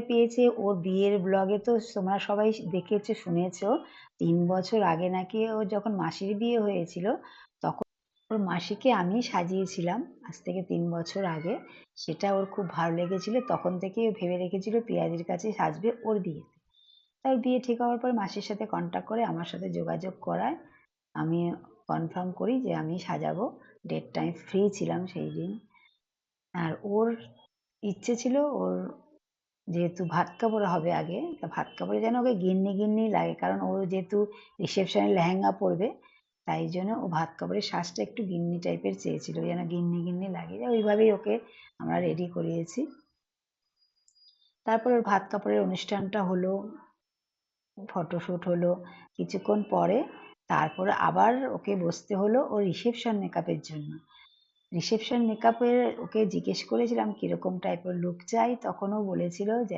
পেয়েছে ওর বিয়ের ব্লগে তো তোমরা সবাই দেখেছো, শুনেছো। ৩ বছর আগে নাকি ওর যখন মাসির বিয়ে হয়েছিল, তখন ওর মাসিকে আমি সাজিয়েছিলাম, আজ থেকে ৩ বছর আগে। সেটা ওর খুব ভালো লেগেছিল। তখন থেকেই ও ভেবে রেখেছিল পিয়াদির কাছেই সাজবে ওর বিয়েতে। তার বিয়ে ঠিক হওয়ার পর মাসির সাথে কনট্যাক্ট করে আমার সাথে যোগাযোগ করায়। আমি কনফার্ম করি যে আমি সাজাবো। ডেটটা আমি ফ্রি ছিলাম সেই দিন। আর ওর ইচ্ছে ছিল ওর যেহেতু ভাত কাপড় হবে আগে, তা ভাত কাপড়ে যেন ওকে গিন্নি, গিন্নি লাগে। কারণ ও যেহেতু রিসেপশনে লেহেঙ্গা পরবে, তাই জন্য ও ভাত কাপড়ের সাজটা একটু গিন্নি টাইপের চেয়েছিল, যেন গিন্নি, গিন্নি লাগে। ওইভাবেই ওকে আমরা রেডি করিয়েছি। তারপর ওর ভাত কাপড়ের অনুষ্ঠানটা হলো, ফটোশুট হলো। কিছুক্ষণ পরে তারপর আবার ওকে বসতে হলো ওর রিসেপশন মেকআপের জন্য। রিসেপশন মেকআপের ওকে জিজ্ঞেস করেছিলাম কিরকম টাইপের লুক চাই, তখন ও বলেছিল যে